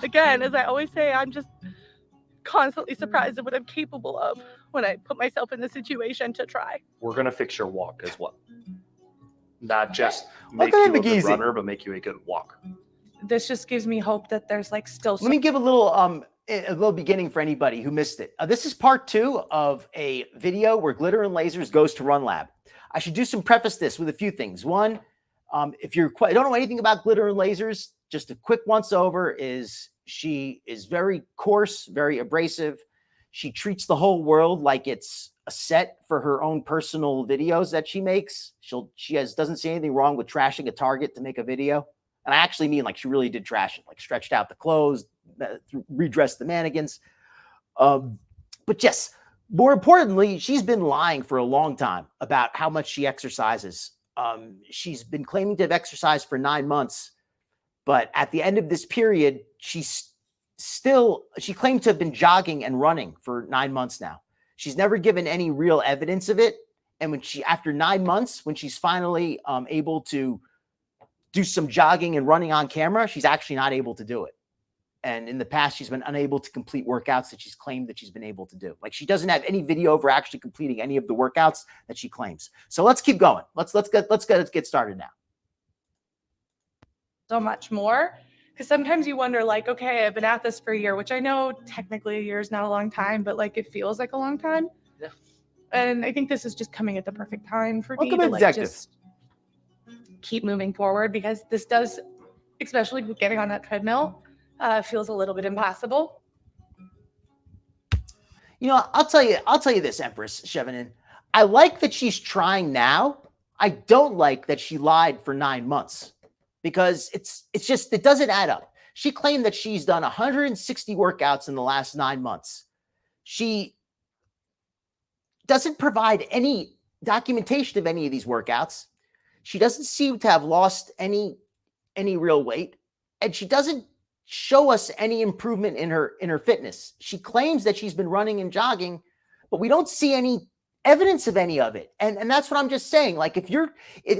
again, as I always say, I'm just constantly surprised at what I'm capable of when I put myself in the situation to try. We're going to fix your walk as well. Not just make you a good runner, but make you a good walker. This just gives me hope that there's like still. Let me give a little beginning for anybody who missed it. This is part 2 of a video where Glitter and Lasers goes to Run Lab. I should preface this with a few things. One, if you don't know anything about Glitter and Lasers, just a quick once over is she is very coarse, very abrasive. She treats the whole world like it's a set for her own personal videos that she makes. Doesn't see anything wrong with trashing a target to make a video. And I actually mean like she really did trash it, like stretched out the clothes, redressed the mannequins. But yes, more importantly, she's been lying for a long time about how much she exercises. She's been claiming to have exercised for 9 months, but at the end of this period, she claimed to have been jogging and running for 9 months now. She's never given any real evidence of it. And after 9 months, when she's finally able to do some jogging and running on camera, she's actually not able to do it. And in the past, she's been unable to complete workouts that she's claimed that she's been able to do. Like she doesn't have any video of her actually completing any of the workouts that she claims. So let's keep going. Let's get started now. So much more, because sometimes you wonder, like, okay, I've been at this for a year, which I know technically a year is not a long time, but like it feels like a long time. Yeah. And I think this is just coming at the perfect time for me Welcome to in, like just keep moving forward, because this does, especially with getting on that treadmill, feels a little bit impossible. You know, I'll tell you this, Empress Chevenin. I like that she's trying now. I don't like that she lied for 9 months, because it doesn't add up. She claimed that she's done 160 workouts in the last 9 months. She doesn't provide any documentation of any of these workouts. She doesn't seem to have lost any real weight, and she doesn't show us any improvement in her fitness. She claims that she's been running and jogging, but we don't see any evidence of any of it. And that's what I'm just saying. Like if you're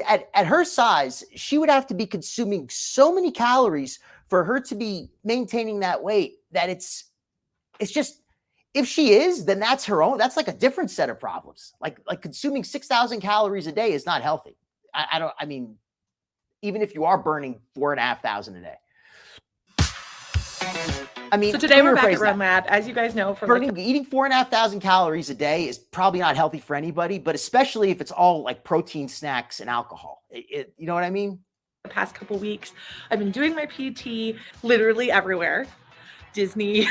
at her size, she would have to be consuming so many calories for her to be maintaining that weight that it's just, if she is, then that's her own. That's like a different set of problems. Like consuming 6,000 calories a day is not healthy. I mean, even if you are burning 4,500 a day. I mean, so today we're back at Run Lab, as you guys know. Eating 4,500 calories a day is probably not healthy for anybody, but especially if it's all like protein snacks and alcohol. You know what I mean? The past couple weeks, I've been doing my PT literally everywhere. Disney,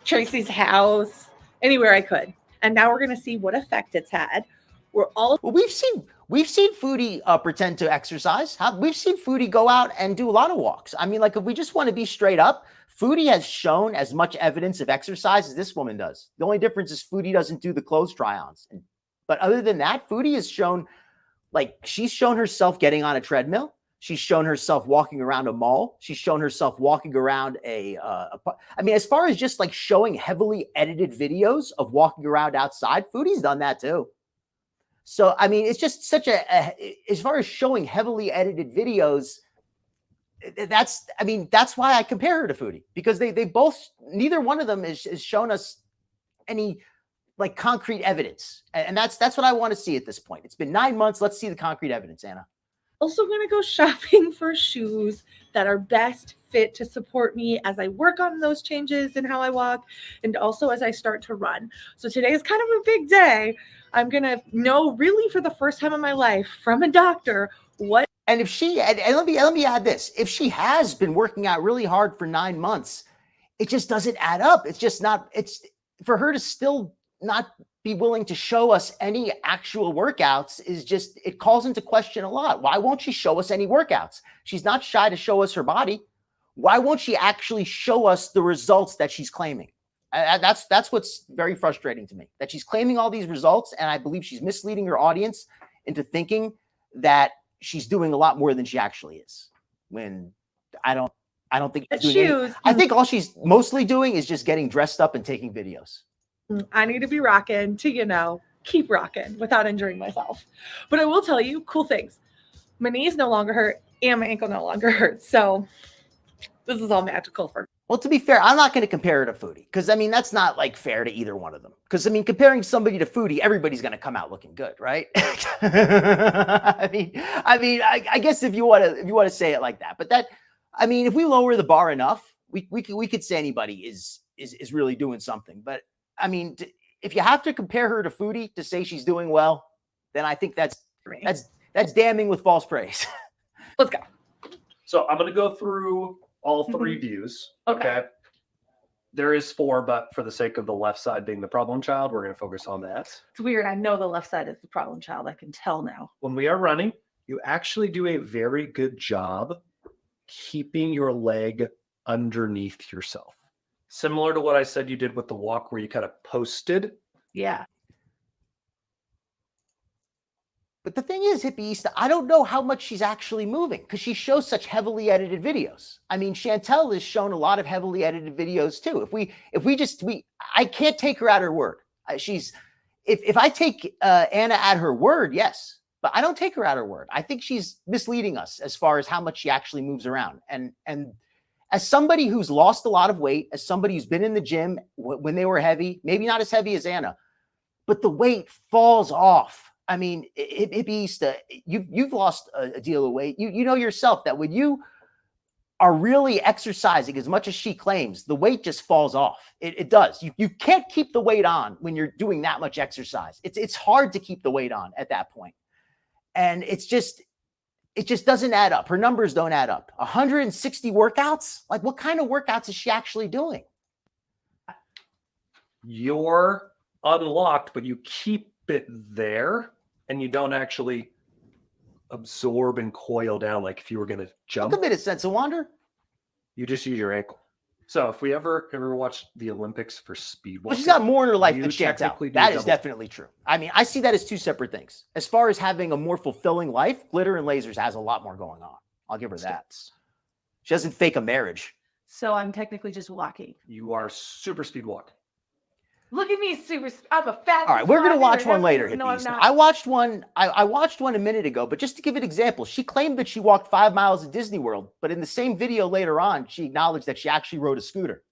Tracy's house, anywhere I could. And now we're going to see what effect it's had. Well, we've seen Foodie pretend to exercise. We've seen Foodie go out and do a lot of walks. I mean, like if we just want to be straight up, Foodie has shown as much evidence of exercise as this woman does. The only difference is Foodie doesn't do the clothes try-ons. But other than that, Foodie has shown, like she's shown herself getting on a treadmill. She's shown herself walking around a mall. She's shown herself walking around I mean, as far as just like showing heavily edited videos of walking around outside, Foodie's done that too. So, I mean, it's just such as far as showing heavily edited videos, that's why I compare her to Foodie, because they both, neither one of them has shown us any like concrete evidence. And that's what I want to see at this point. It's been 9 months. Let's see the concrete evidence, Anna. Also going to go shopping for shoes that are best fit to support me as I work on those changes in how I walk, and also as I start to run. So today is kind of a big day. I'm going to know really for the first time in my life from a doctor what. And if she, and let me add this, if she has been working out really hard for 9 months, it just doesn't add up. It's just not, it's for her to still not be willing to show us any actual workouts is just, it calls into question a lot. Why won't she show us any workouts? She's not shy to show us her body. Why won't she actually show us the results that she's claiming? That's what's very frustrating to me, that she's claiming all these results. And I believe she's misleading her audience into thinking that she's doing a lot more than she actually is. When I don't think she's doing anything. I think all she's mostly doing is just getting dressed up and taking videos. I need to be rocking to, keep rocking without injuring myself. But I will tell you cool things. My knees no longer hurt and my ankle no longer hurts. So This is all magical for me. Well, to be fair, I'm not going to compare her to Foodie because, I mean, that's not like fair to either one of them. Because, I mean, comparing somebody to Foodie, everybody's going to come out looking good, right? I guess if you want to say it like that, but that, I mean, if we lower the bar enough, we could say anybody is really doing something. But I mean, if you have to compare her to Foodie to say she's doing well, then I think that's damning with false praise. Let's go. So I'm going to go through all three views. Okay. There is 4, but for the sake of the left side being the problem child, we're going to focus on that. It's weird. I know the left side is the problem child. I can tell now. When we are running, you actually do a very good job keeping your leg underneath yourself. Similar to what I said you did with the walk where you kind of posted. Yeah. But the thing is, Hippie East, I don't know how much she's actually moving because she shows such heavily edited videos. I mean, Chantel has shown a lot of heavily edited videos too. I can't take her at her word. If I take Anna at her word, yes, but I don't take her at her word. I think she's misleading us as far as how much she actually moves around. And as somebody who's lost a lot of weight, as somebody who's been in the gym when they were heavy, maybe not as heavy as Anna, but the weight falls off. I mean, you've lost a deal of weight. You know yourself that when you are really exercising as much as she claims, the weight just falls off. It does. You can't keep the weight on when you're doing that much exercise. It's hard to keep the weight on at that point. And it just doesn't add up. Her numbers don't add up. 160 workouts? Like, what kind of workouts is she actually doing? You're unlocked, but you keep it there. And you don't actually absorb and coil down like if you were going to jump. Look a minute, Sense of Wonder. You just use your ankle. So if we ever watch the Olympics for speed walking, well, she's got more in her life than Chantel. That is definitely true. I mean, I see that as 2 separate things. As far as having a more fulfilling life, Glitter and Lasers has a lot more going on. I'll give her that. She doesn't fake a marriage. So I'm technically just walking. You are super speed walking. Look at me, I'm a fat. All right, we're gonna watch one later. No, I'm not. I watched one. I watched one a minute ago, but just to give an example, she claimed that she walked 5 miles at Disney World, but in the same video later on, she acknowledged that she actually rode a scooter.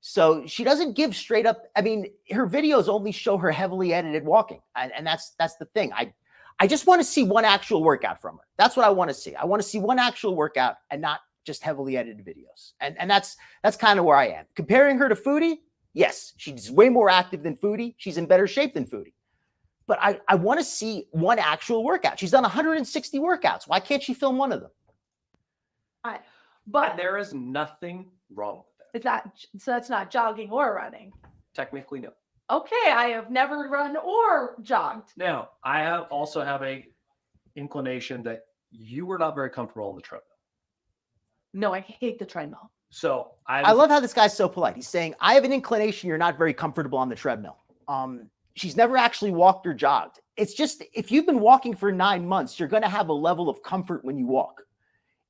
So she doesn't give straight up. I mean, her videos only show her heavily edited walking, and that's the thing. I just want to see one actual workout from her. That's what I want to see. I want to see one actual workout and not just heavily edited videos. And that's kind of where I am. Comparing her to Foodie. Yes, she's way more active than Foodie. She's in better shape than Foodie. But I want to see one actual workout. She's done 160 workouts. Why can't she film one of them? But there is nothing wrong with that. So that's not jogging or running. Technically, no. Okay, I have never run or jogged. Now, I also have a inclination that you were not very comfortable on the treadmill. No, I hate the treadmill. So I love how this guy's so polite. He's saying, I have an inclination you're not very comfortable on the treadmill. She's never actually walked or jogged. It's just, if you've been walking for 9 months, you're going to have a level of comfort when you walk.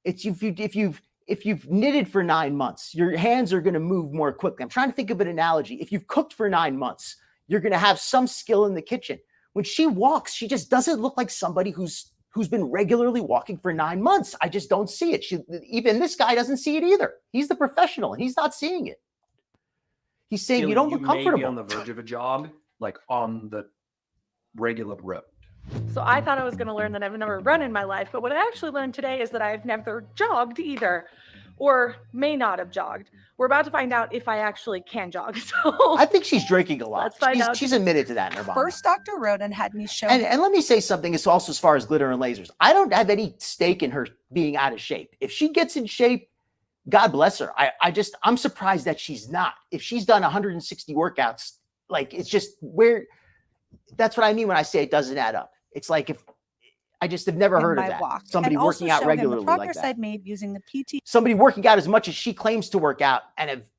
It's if you've knitted for 9 months, your hands are going to move more quickly. I'm trying to think of an analogy. If you've cooked for 9 months, you're going to have some skill in the kitchen. When she walks, she just doesn't look like somebody who's been regularly walking for 9 months. I just don't see it. Even this guy doesn't see it either. He's the professional and he's not seeing it. He's saying you don't look comfortable. May be on the verge of a jog, like on the regular road. So I thought I was going to learn that I've never run in my life, but what I actually learned today is that I've never jogged either, or may not have jogged. We're about to find out if I actually can jog. So I think she's drinking a lot. Let's find out. She's admitted to that, Nirvana. First, Dr. Roden had me show. And let me say something. It's also as far as Glitter and Lasers. I don't have any stake in her being out of shape. If she gets in shape, God bless her. I'm surprised that she's not. If she's done 160 workouts, like it's just where. That's what I mean when I say it doesn't add up. It's like if I just have never heard of that. Somebody working out regularly like that. The progress I'd made using the PT. Somebody working out as much as she claims to work out and have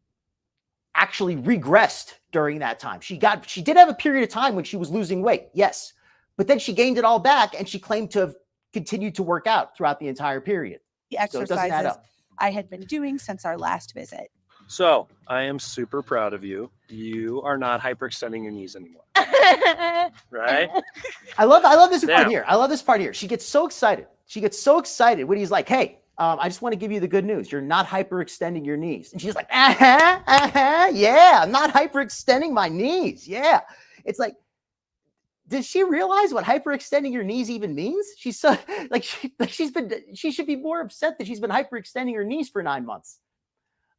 actually regressed during that time. She did have a period of time when she was losing weight. Yes. But then she gained it all back and she claimed to have continued to work out throughout the entire period. The exercises I had been doing since our last visit. So I am super proud of you. You are not hyperextending your knees anymore. Right? I love this part here. I love this part here. She gets so excited. She gets so excited when he's like, hey, I just want to give you the good news. You're not hyperextending your knees. And she's like, yeah, I'm not hyperextending my knees. Yeah. It's like, does she realize what hyperextending your knees even means? She's so she should be more upset that she's been hyperextending her knees for 9 months,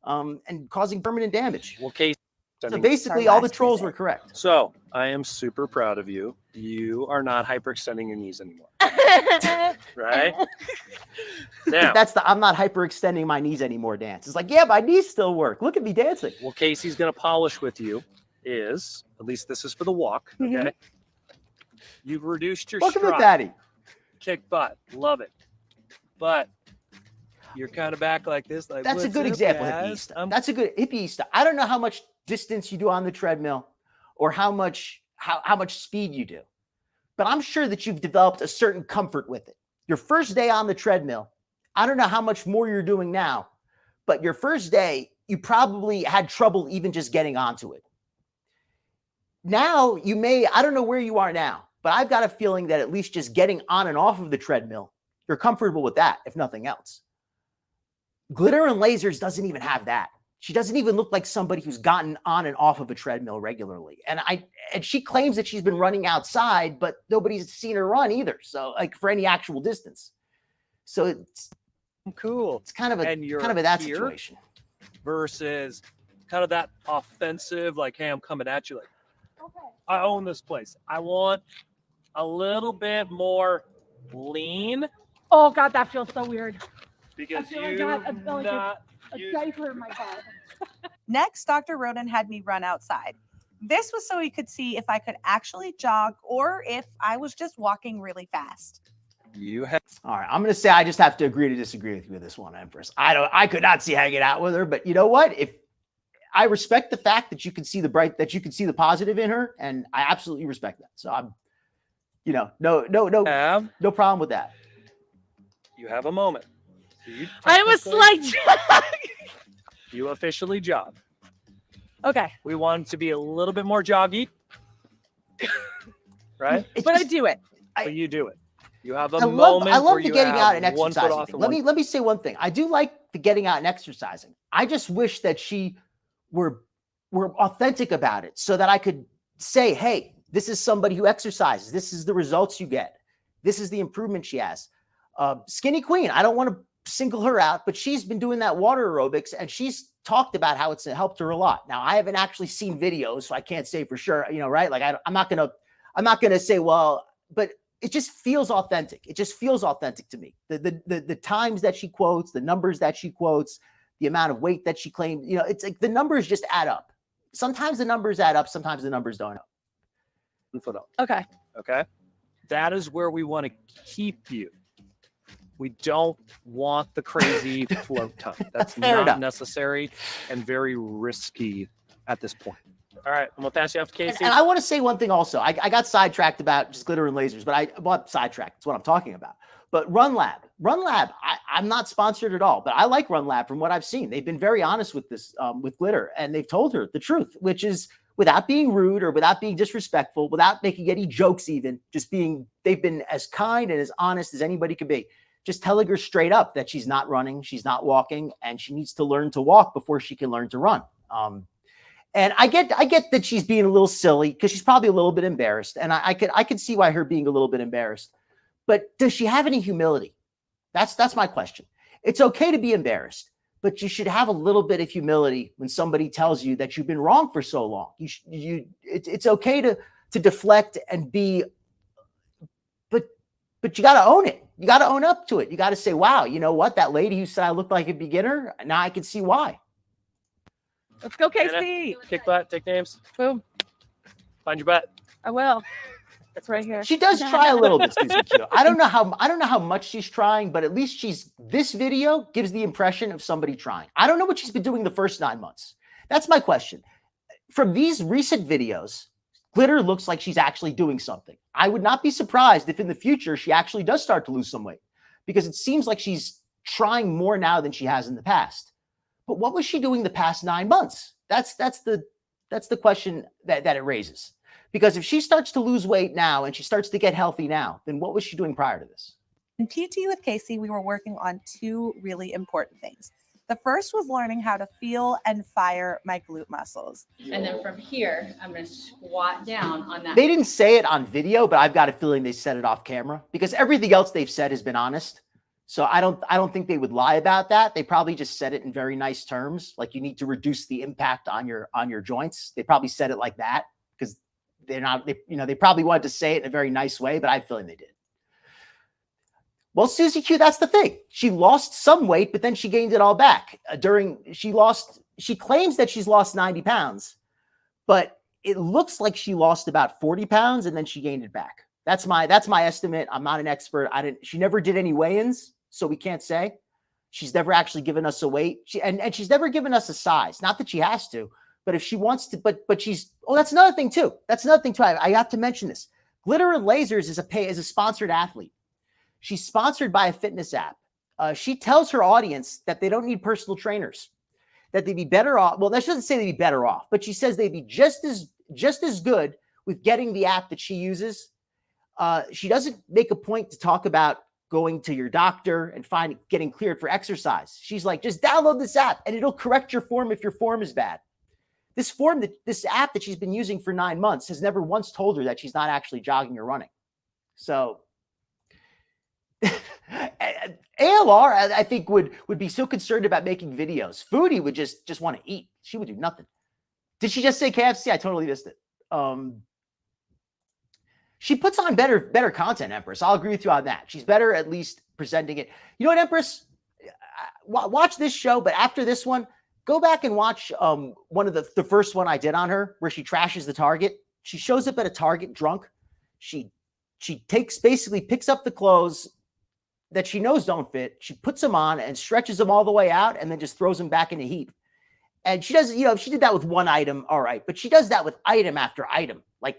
and causing permanent damage. Well, Casey, So basically, all the trolls were correct. So I am super proud of you. You are not hyperextending your knees anymore, right? Now, That's the I'm not hyperextending my knees anymore dance. It's like, yeah, my knees still work. Look at me dancing. what Casey's going to polish with you is, at least this is for the walk, okay? You've reduced your Welcome to stride. Daddy. Kick butt. Love it. But you're kind of back like this. Like, That's a "What's good up, example, guys?" hippieista. That's a good hippieista. I don't know how much distance you do on the treadmill or how much speed you do, but I'm sure that you've developed a certain comfort with it. Your first day on the treadmill, I don't know how much more you're doing now, but your first day, you probably had trouble even just getting onto it. Now you may, I don't know where you are now, but I've got a feeling that at least just getting on and off of the treadmill, you're comfortable with that, if nothing else. Glitter and Lasers doesn't even have that. She doesn't even look like somebody who's gotten on and off of a treadmill regularly. And she claims that she's been running outside, but nobody's seen her run either. So like for any actual distance. So it's Cool. it's kind of a And you're that here situation. versus kind of that offensive, like, hey, I'm coming at you. Like, I own this place. I want a little bit more lean Oh God, that feels so weird. because feel like you I feel like not A use- diaper in my head. Next, Dr. Roden had me run outside. This was so he could see if I could actually jog or if I was just walking really fast. you have All right, I'm going to say I just have to agree to disagree with you with this one, Empress. I could not see hanging out with her, but you know what? If I respect the fact that you can see the positive in her, and I absolutely respect that. So I'm, no problem with that. you have a moment. So you I was technically- like, you officially jog. okay, We want it to be a little bit more joggy, right? It's but I just- do it. But you do it. You have a I moment love where the you getting out have and one foot exercising off thing. and Let me say one thing. I do like the getting out and exercising. I just wish that she were authentic about it so that I could say, hey, this is somebody who exercises. This is the results you get. This is the improvement she has. Skinny Queen, I don't want to single her out, but she's been doing that water aerobics and she's talked about how it's helped her a lot. Now, I haven't actually seen videos, so I can't say for sure, right? Like I'm not gonna say, well, but it just feels authentic. It just feels authentic to me. The times that she quotes, the numbers that she quotes, the amount of weight that she claimed, it's like the numbers just add up. Sometimes the numbers add up, sometimes the numbers don't. one foot up. Okay. Okay. That is where we want to keep you. We don't want the crazy float time. That's Fair not enough. necessary and very risky at this point. All right, I'm gonna pass you off to And, Casey. and I want to say one thing also. I got sidetracked about just glitter and lasers, but sidetracked. That's what I'm talking about. But Run Lab, I'm not sponsored at all, but I like Run Lab from what I've seen. They've been very honest with this, with Glitter, and they've told her the truth, which is without being rude or without being disrespectful, without making any jokes even, they've been as kind and as honest as anybody could be. Just telling her straight up that she's not running, she's not walking, and she needs to learn to walk before she can learn to run. And I get that she's being a little silly because she's probably a little bit embarrassed. And I could see why her being a little bit embarrassed. But does she have any humility? That's my question. It's okay to be embarrassed, but you should have a little bit of humility when somebody tells you that you've been wrong for so long. It's okay to deflect and be, but you got to own it. You got to own up to it. You got to say, wow, you know what? That lady who said I looked like a beginner, now I can see why. Let's go, Casey. Kick butt, take names, Boom. find your butt. I will. It's right here. She does try a little bit, Susan Q. I don't know how much she's trying, but at least this video gives the impression of somebody trying. I don't know what she's been doing the first 9 months. That's my question. From these recent videos, Glitter looks like she's actually doing something. I would not be surprised if in the future she actually does start to lose some weight, because it seems like she's trying more now than she has in the past. But what was she doing the past 9 months? That's the question that it raises. Because if she starts to lose weight now and she starts to get healthy now, then what was she doing prior to this? In PT with Casey, we were working on 2 really important things. The first was learning how to feel and fire my glute muscles. And then from here, I'm going to squat down on that. They didn't say it on video, but I've got a feeling they said it off camera because everything else they've said has been honest. So I don't think they would lie about that. They probably just said it in very nice terms, like you need to reduce the impact on your joints. They probably said it like that because they probably wanted to say it in a very nice way, but I have a feeling they did. Well, Susie Q, that's the thing. She lost some weight, but then she gained it all back. She claims that she's lost 90 pounds, but it looks like she lost about 40 pounds and then she gained it back. That's my estimate. I'm not an expert. She never did any weigh-ins, so we can't say. She's never actually given us a weight. And she's never given us a size. Not that she has to, but if she wants to, but that's another thing too. I have to mention this. Glitter and Lasers is a sponsored athlete. She's sponsored by a fitness app. She tells her audience that they don't need personal trainers, that they'd be better off. Well, that doesn't say they'd be better off, but she says they'd be just as good with getting the app that she uses. She doesn't make a point to talk about going to your doctor and getting cleared for exercise. She's like, just download this app and it'll correct your form if your form is bad. This app that she's been using for 9 months has never once told her that she's not actually jogging or running. So ALR, I think, would be so concerned about making videos. Foodie would just want to eat. She would do nothing. Did she just say KFC? I totally missed it. She puts on better content, Empress. I'll agree with you on that. She's better at least presenting it. You know what, Empress? Watch this show, but after this one, go back and watch one of the first one I did on her where she trashes the Target. She shows up at a Target drunk. She basically picks up the clothes that she knows don't fit. She puts them on and stretches them all the way out and then just throws them back in a heap. And she does, if she did that with one item, all right. But she does that with item after item, like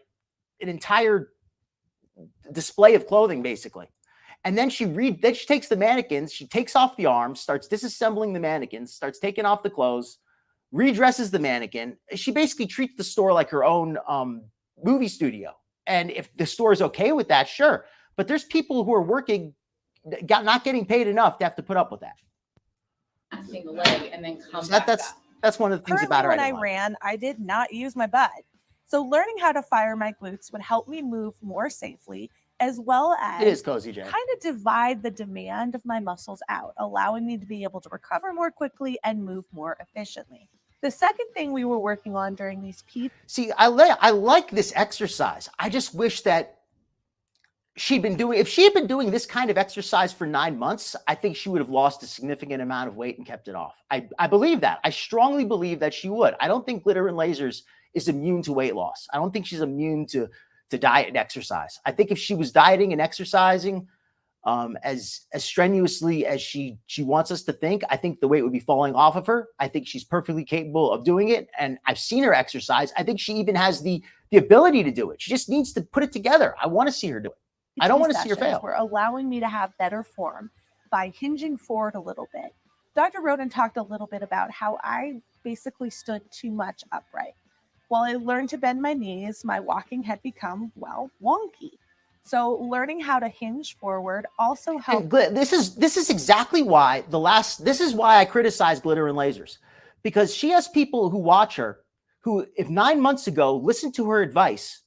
an entire display of clothing, basically. And then she takes the mannequins, she takes off the arms, starts disassembling the mannequins, starts taking off the clothes, redresses the mannequin. She basically treats the store like her own movie studio. And if the store is okay with that, sure. But there's people who are working, not getting paid enough to have to put up with that. A single leg and then come So back up. that's one of the things Currently, about her. when I ran, I did not use my butt. So learning how to fire my glutes would help me move more safely, as well as It is cozy, Jay. kind of divide the demand of my muscles out, allowing me to be able to recover more quickly and move more efficiently. The second thing we were working on during these See, I like this exercise. I just wish that if she had been doing this kind of exercise for 9 months, I think she would have lost a significant amount of weight and kept it off. I believe that. I strongly believe that she would. I don't think Glitter and Lasers is immune to weight loss. I don't think she's immune to diet and exercise. I think if she was dieting and exercising as strenuously as she wants us to think, I think the weight would be falling off of her. I think she's perfectly capable of doing it. And I've seen her exercise. I think she even has the ability to do it. She just needs to put it together. I want to see her do it. I don't want to see her fail. Were allowing me to have better form by hinging forward a little bit. Dr. Roden talked a little bit about how I basically stood too much upright. While I learned to bend my knees, my walking had become, wonky. So learning how to hinge forward also helped. This is exactly why this is why I criticize Glitter and Lasers, because she has people who watch her who, if 9 months ago listened to her advice,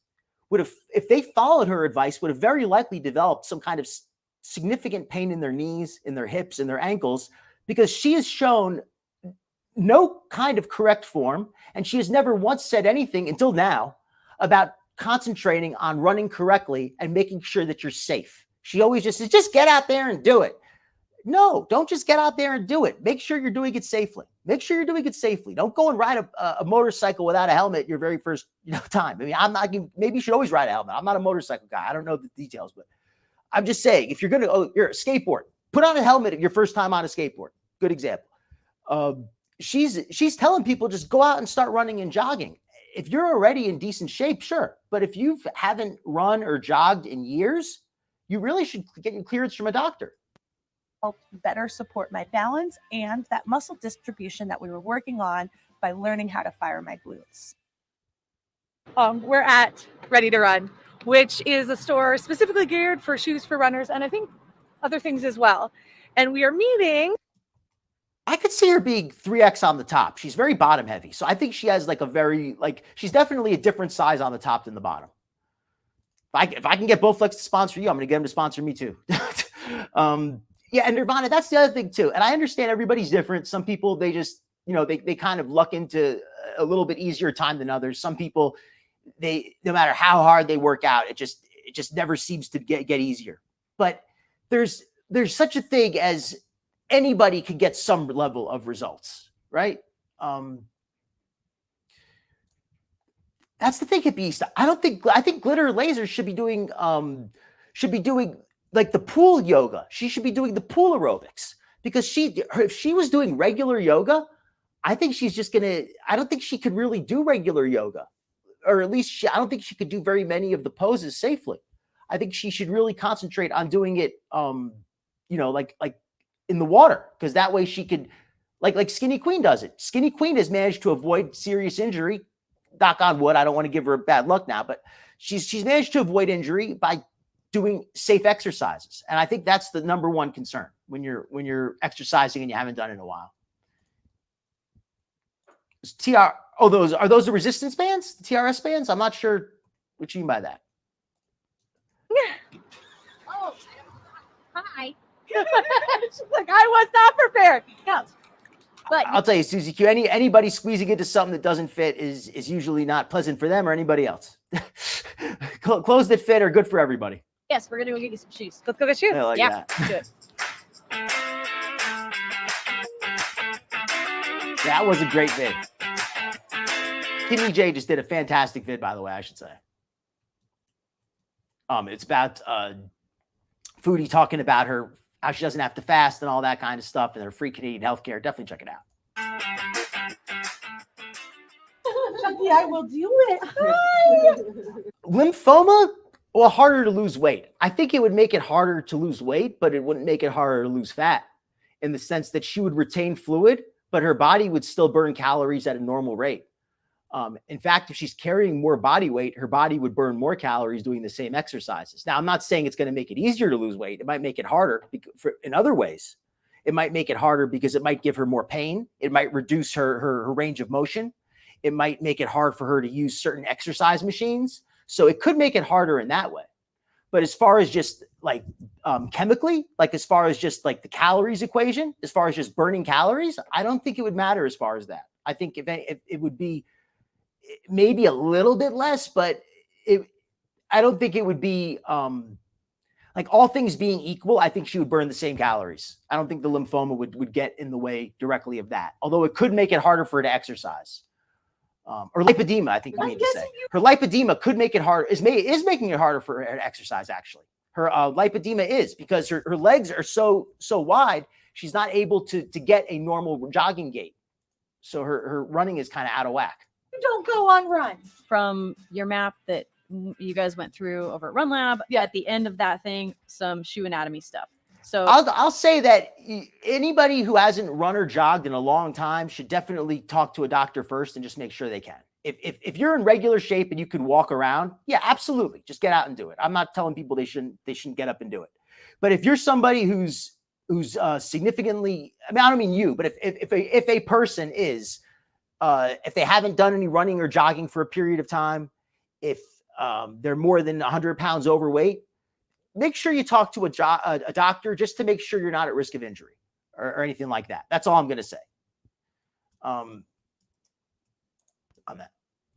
if they followed her advice, would have very likely developed some kind of significant pain in their knees, in their hips, in their ankles, because she has shown no kind of correct form. And she has never once said anything until now about concentrating on running correctly and making sure that you're safe. She always just says, just get out there and do it. No, don't just get out there and do it. Make sure you're doing it safely. Don't go and ride a motorcycle without a helmet your very first time. I mean, maybe you should always ride a helmet. I'm not a motorcycle guy. I don't know the details, but I'm just saying, if you're you're a skateboard, put on a helmet your first time on a skateboard. Good example. She's telling people just go out and start running and jogging. If you're already in decent shape, sure. But if you haven't run or jogged in years, you really should get your clearance from a doctor. Help better support my balance and that muscle distribution that we were working on by learning how to fire my glutes. We're at Ready to Run, which is a store specifically geared for shoes for runners. And I think other things as well. And we are meeting. I could see her being 3X on the top. She's very bottom heavy. So I think she has like a very, like, she's definitely a different size on the top than the bottom. If I can get Bowflex to sponsor you, I'm going to get them to sponsor me too. Yeah, and Nirvana, that's the other thing too. And I understand everybody's different. Some people, they just, you know, they kind of luck into a little bit easier time than others. Some people, no matter how hard they work out, it just never seems to get easier. But there's such a thing as anybody could get some level of results, right? That's the thing at Beast. I think Glitter Lasers should be doing like the pool yoga. She should be doing the pool aerobics, because if she was doing regular yoga, I think she's just I don't think she could really do regular yoga, or at least I don't think she could do very many of the poses safely. I think she should really concentrate on doing it, you know, like in the water, because that way she could, like Skinny Queen does it. Skinny Queen has managed to avoid serious injury. Knock on wood. I don't want to give her bad luck now, but she's managed to avoid injury by doing safe exercises. And I think that's the number one concern when you're exercising and you haven't done it in a while. Are those the resistance bands? The TRS bands? I'm not sure what you mean by that. Yeah. Oh, hi. She's like, I was not prepared. No. But I'll tell you, Susie Q, anybody squeezing into something that doesn't fit is usually not pleasant for them or anybody else. Clothes that fit are good for everybody. yes, we're gonna go get you some shoes. Let's go get shoes. I like Yeah. that. Do it. That was a great vid. Kimmy J just did a fantastic vid, by the way, I should say. It's about Foodie talking about how she doesn't have to fast and all that kind of stuff, and her free Canadian healthcare. Definitely check it out. Chucky, I will do it. Hi. Lymphoma, well, harder to lose weight. I think it would make it harder to lose weight, but it wouldn't make it harder to lose fat, in the sense that she would retain fluid, but her body would still burn calories at a normal rate. In fact, if she's carrying more body weight, her body would burn more calories doing the same exercises. Now, I'm not saying it's going to make it easier to lose weight. It might make it harder in other ways. It might make it harder because it might give her more pain. It might reduce her range of motion. It might make it hard for her to use certain exercise machines. So it could make it harder in that way. But as far as just like chemically, like as far as just like the calories equation, as far as just burning calories, I don't think it would matter as far as that. I think if it would be maybe a little bit less, but I don't think it would be like, all things being equal, I think she would burn the same calories. I don't think the lymphoma would get in the way directly of that, although it could make it harder for her to exercise. Or lipedema, I think you mean to say. Her lipedema could make it harder, is making it harder for her to exercise, actually. Her lipedema is, because her legs are so wide, she's not able to get a normal jogging gait. So her running is kind of out of whack. You don't go on runs. From your map that you guys went through over at Run Lab, at the end of that thing, some shoe anatomy stuff. So I'll say that anybody who hasn't run or jogged in a long time should definitely talk to a doctor first and just make sure they can. If you're in regular shape and you can walk around, yeah, absolutely, just get out and do it. I'm not telling people they shouldn't get up and do it. But if you're somebody who's significantly, I mean, I don't mean you, but if a person is, if they haven't done any running or jogging for a period of time, if they're more than 100 pounds overweight, make sure you talk to a doctor just to make sure you're not at risk of injury or anything like that. That's all I'm going to say on that.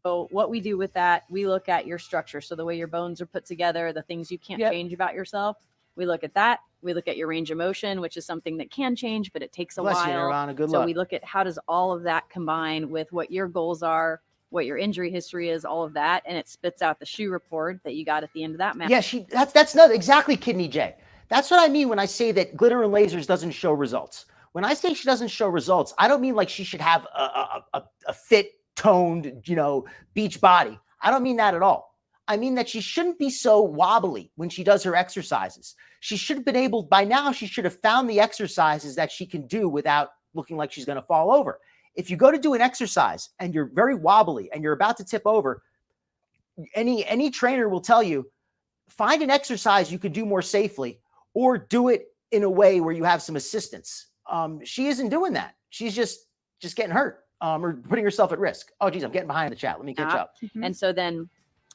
So what we do with that, we look at your structure. So the way your bones are put together, the things you can't change about yourself, we look at that. We look at your range of motion, which is something that can change, but it takes a Bless you, while. Nirvana. Good So luck. we look at how does all of that combine with what your goals are, what your injury history is, all of that, and it spits out the shoe report that you got at the end of that map. Yeah, that's not exactly Kidney J. That's what I mean when I say that Glitter and Lasers doesn't show results. When I say she doesn't show results, I don't mean like she should have a fit, toned, beach body. I don't mean that at all. I mean that she shouldn't be so wobbly when she does her exercises. She should have been able, by now, she should have found the exercises that she can do without looking like she's going to fall over. If you go to do an exercise and you're very wobbly and you're about to tip over, any trainer will tell you, find an exercise you can do more safely, or do it in a way where you have some assistance. She isn't doing that. She's just getting hurt or putting herself at risk. Oh, geez, I'm getting behind the chat. Let me catch up. And so then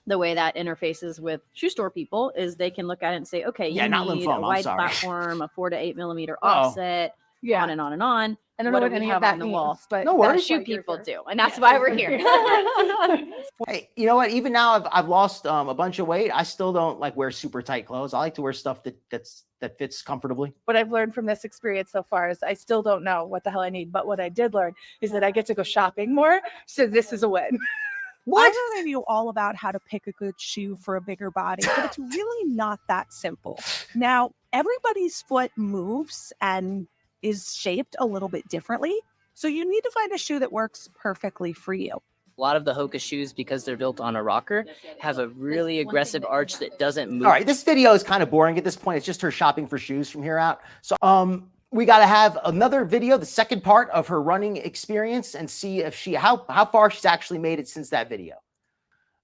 the way that interfaces with shoe store people is they can look at it and say, okay, Yeah, you not need lymphoma, a I'm wide sorry. platform, a 4 to 8 millimeter Uh-oh. offset, Yeah. on and on and on. I don't know What what do we any have of that on the means, wall? but No That worries. shoe why you're people here. do, and that's Yes. why we're here. Hey, you know what? Even now I've lost a bunch of weight. I still don't like wear super tight clothes. I like to wear stuff that fits comfortably. What I've learned from this experience so far is I still don't know what the hell I need, but what I did learn is that I get to go shopping more. So this is a win. What? I already knew all about how to pick a good shoe for a bigger body, but it's really not that simple. Now, everybody's foot moves and is shaped a little bit differently. So you need to find a shoe that works perfectly for you. A lot of the Hoka shoes, because they're built on a rocker, have a really aggressive arch that doesn't move. All right, this video is kind of boring at this point. It's just her shopping for shoes from here out. So we got to have another video, the second part of her running experience, and see if how far she's actually made it since that video.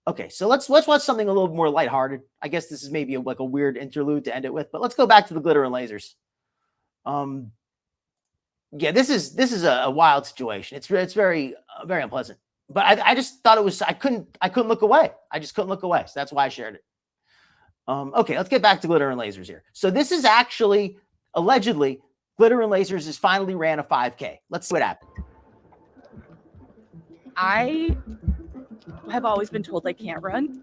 Okay, so let's watch something a little more lighthearted. I guess this is maybe like a weird interlude to end it with, but let's go back to the glitter and lasers. Yeah, this is a wild situation. It's very very unpleasant. But I just thought it was I couldn't look away. I just couldn't look away. So that's why I shared it. Okay, let's get back to glitter and lasers here. So this is actually allegedly glitter and lasers has finally ran a 5K. Let's see what happened. I have always been told I can't run.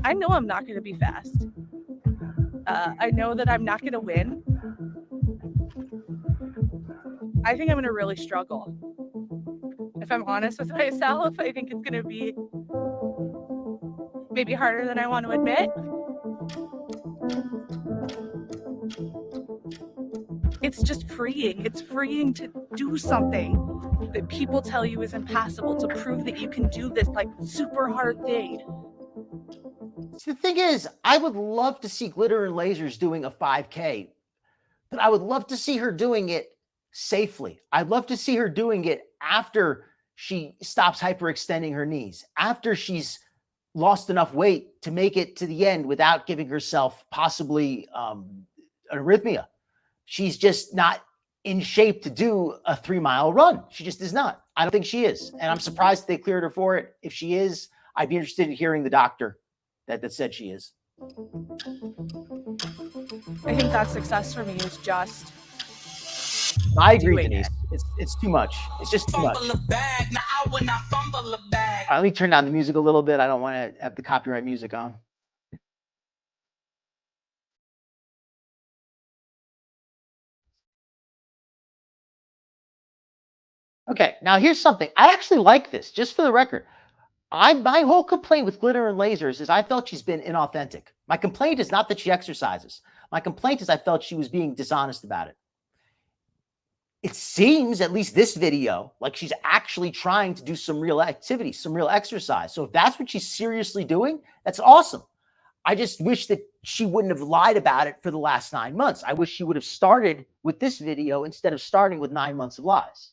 I know I'm not going to be fast. I know that I'm not going to win. I think I'm going to really struggle. If I'm honest with myself, I think it's going to be maybe harder than I want to admit. It's just freeing. It's freeing to do something that people tell you is impossible, to prove that you can do this like super hard thing. See, the thing is, I would love to see glitter and lasers doing a 5K, but I would love to see her doing it safely. I'd love to see her doing it after she stops hyperextending her knees, after she's lost enough weight to make it to the end without giving herself possibly an arrhythmia. She's just not in shape to do a 3-mile run. She just is not. I don't think she is. And I'm surprised they cleared her for it. If she is, I'd be interested in hearing the doctor that said she is. I think that success for me is just I agree, doing Denise. It's too much. It's just too much. All right, let me turn down the music a little bit. I don't want to have the copyright music on. Okay, now here's something. I actually like this, just for the record. My whole complaint with glitter and lasers is I felt she's been inauthentic. My complaint is not that she exercises. My complaint is I felt she was being dishonest about it. It seems, at least this video, like she's actually trying to do some real activity, some real exercise. So if that's what she's seriously doing, that's awesome. I just wish that she wouldn't have lied about it for the last 9 months. I wish she would have started with this video instead of starting with 9 months of lies.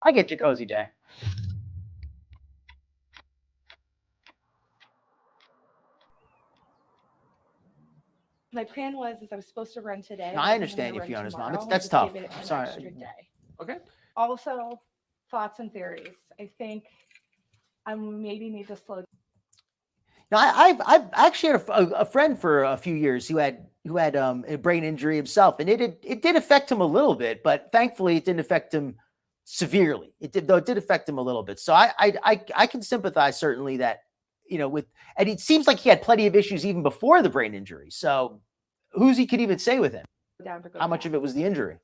I get you, Cozy Day. My plan was I was supposed to run today. No, I understand you, Fiona's mom. That's tough. Sorry. Okay. Also, thoughts and theories. I think I maybe need to slow. Now, I've actually had a friend for a few years who had a brain injury himself, and it did affect him a little bit, but thankfully it didn't affect him severely. It did affect him a little bit. So I can sympathize certainly that, you know, and it seems like he had plenty of issues even before the brain injury. So who's he could even say with him? How much of it was the injury?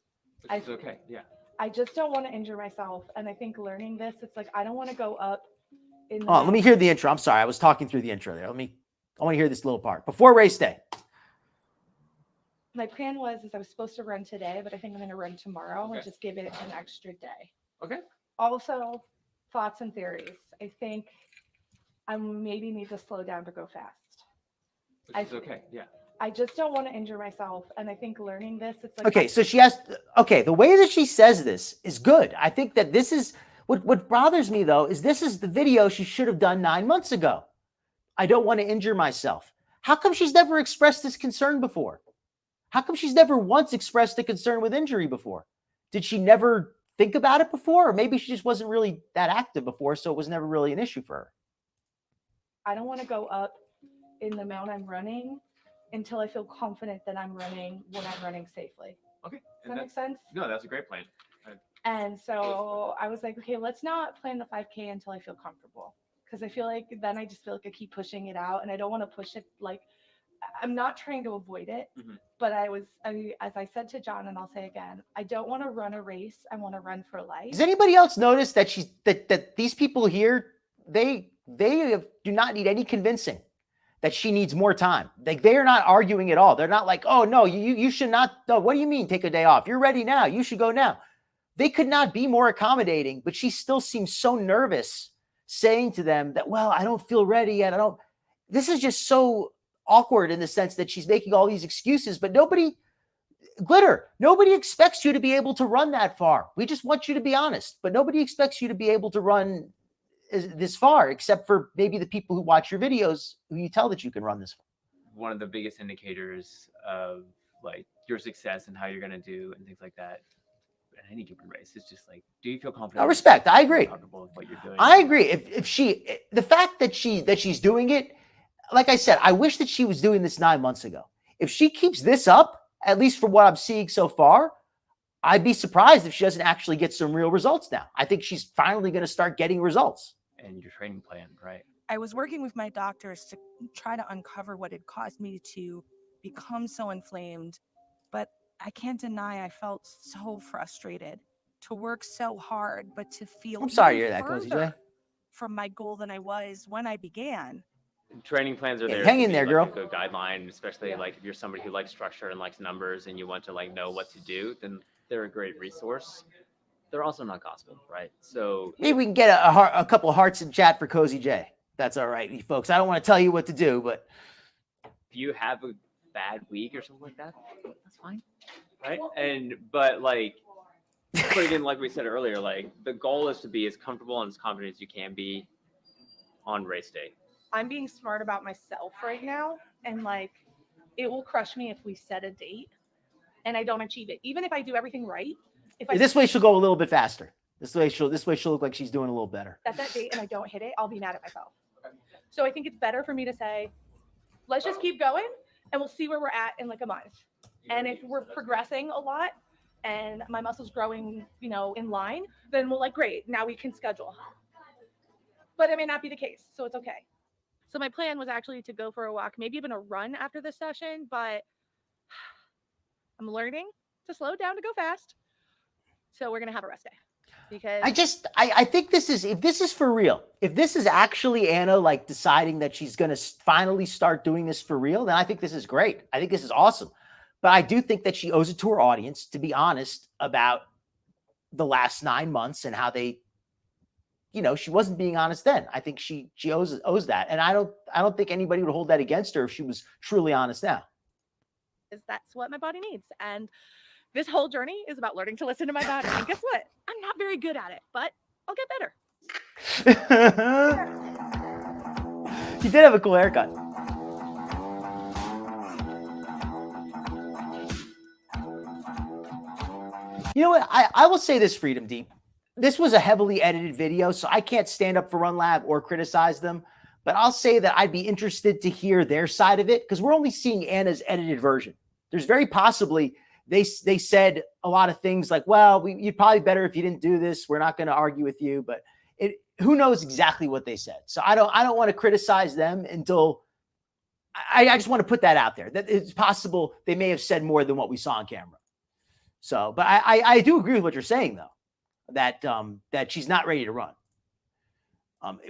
It's okay. Yeah. I just don't want to injure myself, and I think learning this, it's like I don't want to go up. Oh, let me hear the intro. I'm sorry, I was talking through the intro there. I want to hear this little part before race day. My plan was I was supposed to run today, but I think I'm going to run tomorrow and just give it an extra day. Okay. Also, thoughts and theories. I think I maybe need to slow down to go fast. It's okay. Yeah. I just don't want to injure myself. And I think learning this, it's like, Okay, so she has, okay, the way that she says this is good. I think that this is, what bothers me though, is this is the video she should have done 9 months ago. I don't want to injure myself. How come she's never expressed this concern before? How come she's never once expressed a concern with injury before? Did she never think about it before? Or maybe she just wasn't really that active before, so it was never really an issue for her. I don't want to go up in the amount I'm running until I feel confident that I'm running when I'm running safely. Okay. Does that make sense? No, that's a great plan. And so I was like, okay, let's not plan the 5K until I feel comfortable. Because I feel like then I just feel like I keep pushing it out and I don't want to push it. Like, I'm not trying to avoid it, but as I said to John, and I'll say again, I don't want to run a race. I want to run for life. Does anybody else notice that that these people here, they do not need any convincing that she needs more time. They are not arguing at all. They're not like, oh no, you should not. No, what do you mean take a day off? You're ready now. You should go now. They could not be more accommodating, but she still seems so nervous saying to them that, well, I don't feel ready yet. This is just so awkward in the sense that she's making all these excuses, but nobody expects you to be able to run that far. We just want you to be honest, but nobody expects you to be able to run this far, except for maybe the people who watch your videos who you tell that you can run this far. One of the biggest indicators of like your success and how you're going to do and things like that in any given race is just like, do you feel confident? I respect. I agree. Comfortable with what you're doing? I agree. The fact that she's doing it, like I said, I wish that she was doing this 9 months ago. If she keeps this up, at least from what I'm seeing so far, I'd be surprised if she doesn't actually get some real results now. I think she's finally going to start getting results. And your training plan, right? I was working with my doctors to try to uncover what had caused me to become so inflamed, but I can't deny I felt so frustrated to work so hard, but to feel I'm sorry to even hear that, Cozy J. further from my goal than I was when I began. Training plans are there. Hang to in be, there, like, girl. a good guideline, especially like if you're somebody who likes structure and likes numbers and you want to like know what to do, then they're a great resource. They're also not gospel, right? So Maybe we can get a couple of hearts in chat for Cozy J. That's all right, you folks. I don't want to tell you what to do, but if you have a bad week or something like that, that's fine, right? But again, like we said earlier, like the goal is to be as comfortable and as confident as you can be on race day. I'm being smart about myself right now. And like, it will crush me if we set a date and I don't achieve it. Even if I do everything right. This way she'll go a little bit faster. This way she'll look like she's doing a little better. Set that date and I don't hit it, I'll be mad at myself. So I think it's better for me to say, let's just keep going and we'll see where we're at in like a month. And if we're progressing a lot and my muscles growing, in line, then we'll great, now we can schedule. But it may not be the case, so it's okay. So my plan was actually to go for a walk, maybe even a run after this session, but I'm learning to slow down to go fast. So we're going to have a rest day because I think if this is for real, if this is actually Anna deciding that she's going to finally start doing this for real, then I think this is great. I think this is awesome. But I do think that she owes it to her audience to be honest about the last 9 months and how they, she wasn't being honest then. I think she owes that. And I don't think anybody would hold that against her if she was truly honest now. That's what my body needs. And this whole journey is about learning to listen to my body. And guess what? I'm not very good at it, but I'll get better. You did have a cool haircut. You know what? I will say this, Freedom Deep. This was a heavily edited video, so I can't stand up for Run Lab or criticize them. But I'll say that I'd be interested to hear their side of it because we're only seeing Anna's edited version. There's very possibly they said a lot of things like, well, you'd probably better if you didn't do this. We're not going to argue with you, but who knows exactly what they said. So I don't want to criticize them until I just want to put that out there. That it's possible they may have said more than what we saw on camera. So, but I do agree with what you're saying though, that she's not ready to run.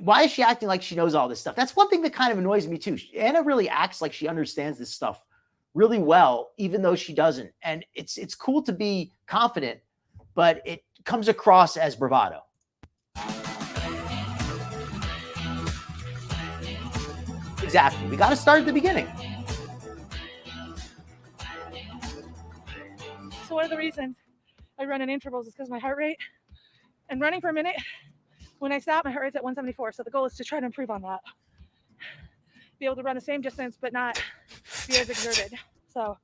Why is she acting like she knows all this stuff? That's one thing that kind of annoys me too. Anna really acts like she understands this stuff really well, even though she doesn't. And it's cool to be confident, but it comes across as bravado. Exactly. We got to start at the beginning. So one of the reasons I run in intervals is because of my heart rate. And running for a minute, when I stop, my heart rate's at 174. So the goal is to try to improve on that. Be able to run the same distance, but not be as exerted. So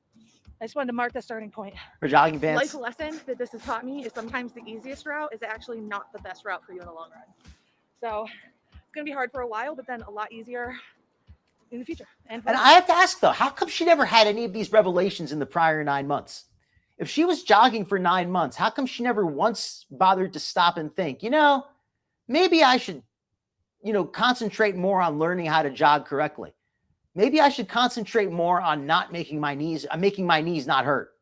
I just wanted to mark the starting point. For jogging pants. Life lesson that this has taught me is sometimes the easiest route is actually not the best route for you in the long run. So it's going to be hard for a while, but then a lot easier in the future. And I have to ask, though, how come she never had any of these revelations in the prior 9 months? If she was jogging for 9 months, how come she never once bothered to stop and think, maybe I should, concentrate more on learning how to jog correctly. Maybe I should concentrate more on not making my knees not hurt.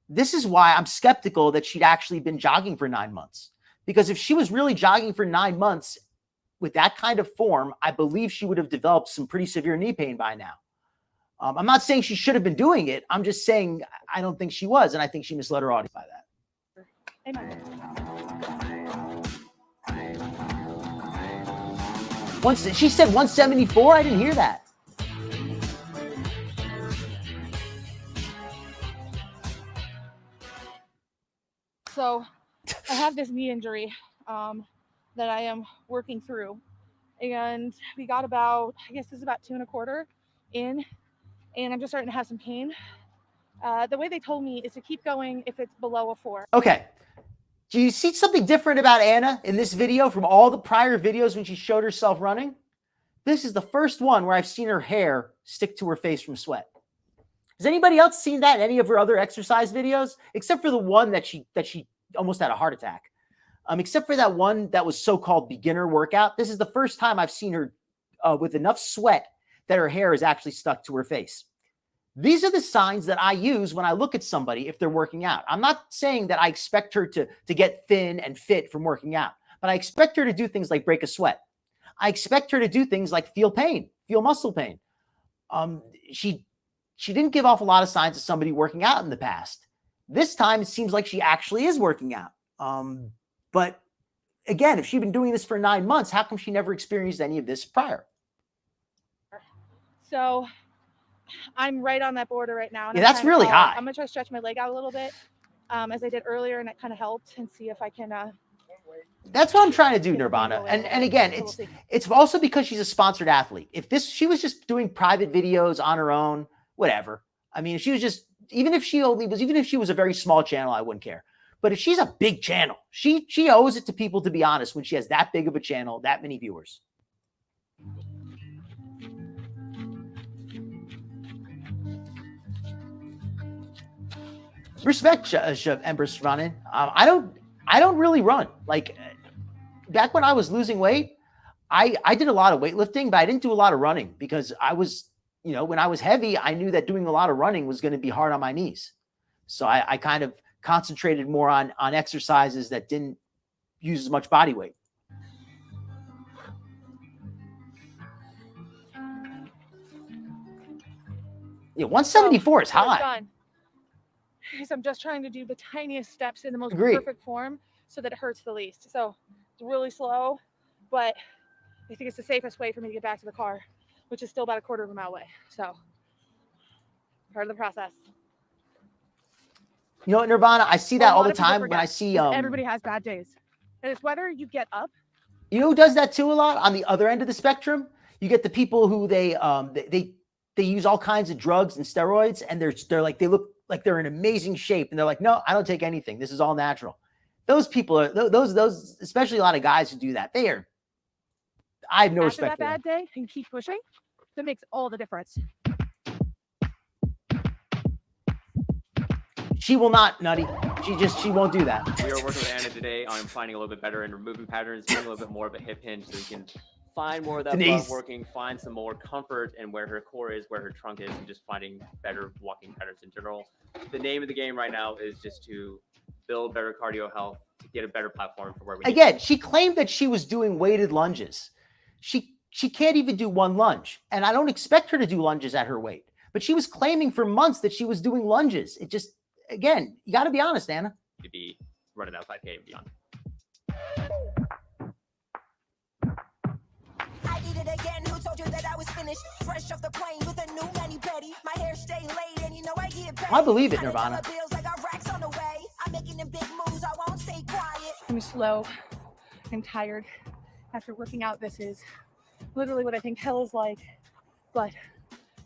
This is why I'm skeptical that she'd actually been jogging for 9 months. Because if she was really jogging for 9 months with that kind of form, I believe she would have developed some pretty severe knee pain by now. I'm not saying she should have been doing it. I'm just saying I don't think she was, and I think she misled her audience by that. Amen. She said 174? I didn't hear that. So I have this knee injury that I am working through. And we got about, I guess this is about 2 1/4 in. And I'm just starting to have some pain. The way they told me is to keep going if it's below a 4. Okay. Do you see something different about Anna in this video from all the prior videos when she showed herself running? This is the first one where I've seen her hair stick to her face from sweat. Has anybody else seen that in any of her other exercise videos? Except for the one that she almost had a heart attack. Except for that one that was so-called beginner workout. This is the first time I've seen her with enough sweat that her hair is actually stuck to her face. These are the signs that I use when I look at somebody if they're working out. I'm not saying that I expect her to get thin and fit from working out, but I expect her to do things like break a sweat. I expect her to do things like feel pain, feel muscle pain. She didn't give off a lot of signs of somebody working out in the past. This time, it seems like she actually is working out. But again, if she'd been doing this for 9 months, how come she never experienced any of this prior? So I'm right on that border right now. And Yeah, that's really high. I'm going to try to stretch my leg out a little bit as I did earlier, and it kind of helped, and see if I can. That's what I'm trying to do, Nirvana. And again, it's also because she's a sponsored athlete. If she was just doing private videos on her own, whatever. I mean, if she was just, even if she was a very small channel, I wouldn't care. But if she's a big channel, she owes it to people to be honest when she has that big of a channel, that many viewers. Respect, Empress running. I don't really run. Like back when I was losing weight, I did a lot of weightlifting, but I didn't do a lot of running because I was, when I was heavy, I knew that doing a lot of running was going to be hard on my knees. So I kind of concentrated more on exercises that didn't use as much body weight. Yeah, 174 is high. Because I'm just trying to do the tiniest steps in the most perfect form so that it hurts the least. So it's really slow, but I think it's the safest way for me to get back to the car, which is still about a 1/4 of a mile away. So part of the process. You know what, Nirvana? I see that all the time when I see everybody has bad days. And it's whether you get up. You know who does that too a lot on the other end of the spectrum? You get the people who they use all kinds of drugs and steroids, and they look like they're in amazing shape, and they're like, no, I don't take anything. This is all natural. Those people are those, especially a lot of guys who do that. I have no respect for them. After that bad day and keep pushing, that makes all the difference. She will not, Nutty. She won't do that. We are working with Anna today on finding a little bit better in removing patterns, doing a little bit more of a hip hinge so we can find more of that blood working, find some more comfort in where her core is, where her trunk is, and just finding better walking patterns in general. The name of the game right now is just to build better cardio health, to get a better platform for where we Again, she claimed that she was doing weighted lunges. She can't even do one lunge, and I don't expect her to do lunges at her weight. But she was claiming for months that she was doing lunges. It just, again, you got to be honest, Anna. To be running out 5K and beyond. I did it again. Who told you that I was finished? Fresh off the plane with a new mani-pedi. My hair stay laid and you know I get back. I believe it, Nirvana. I'm slow. I'm tired. After working out, this is literally what I think hell is like, but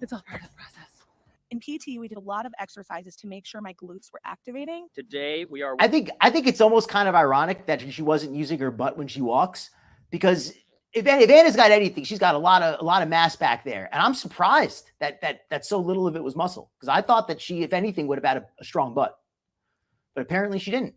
it's all part of the process. In PT, we did a lot of exercises to make sure my glutes were activating. Today we are. I think it's almost kind of ironic that she wasn't using her butt when she walks, because if Anna's got anything, she's got a lot of mass back there, and I'm surprised that so little of it was muscle, because I thought that she, if anything, would have had a strong butt, but apparently she didn't.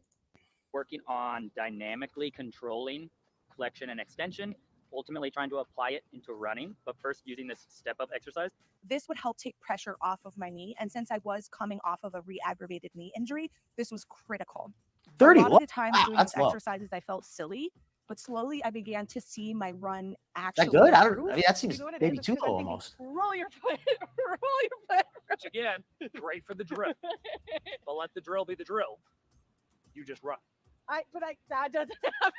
Working on dynamically controlling flexion and extension, ultimately trying to apply it into running, but first using this step-up exercise. This would help take pressure off of my knee, and since I was coming off of a re-aggravated knee injury, this was critical. 30. A lot of the time doing that's these low. exercises, I felt silly, but slowly I began to see my run Is actually that good? improve. That seems You know what it maybe is? It's too 'cause I'm low thinking, almost. Roll your foot, roll your foot. Which again, great for the drill. But let the drill be the drill. You just run. That doesn't happen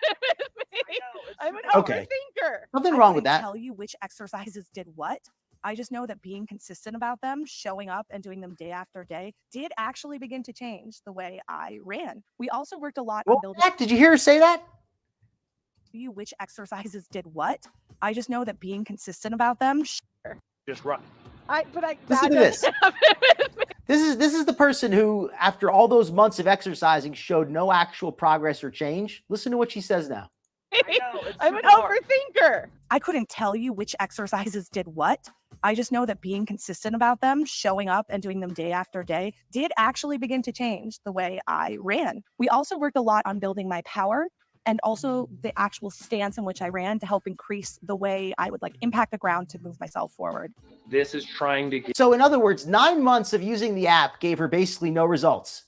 with me. I'm an Okay. overthinker. Nothing wrong with I couldn't that. tell you which exercises did what. I just know that being consistent about them, showing up and doing them day after day, did actually begin to change the way I ran. We also worked a lot on Well, building did you hear her say that? you which exercises did what. I just know that being consistent about them. Just run. Listen to this. This is the person who, after all those months of exercising, showed no actual progress or change. Listen to what she says now. I'm an overthinker. I couldn't tell you which exercises did what. I just know that being consistent about them, showing up and doing them day after day, did actually begin to change the way I ran. We also worked a lot on building my power and also the actual stance in which I ran to help increase the way I would impact the ground to move myself forward. This is trying to get. So in other words, 9 months of using the app gave her basically no results.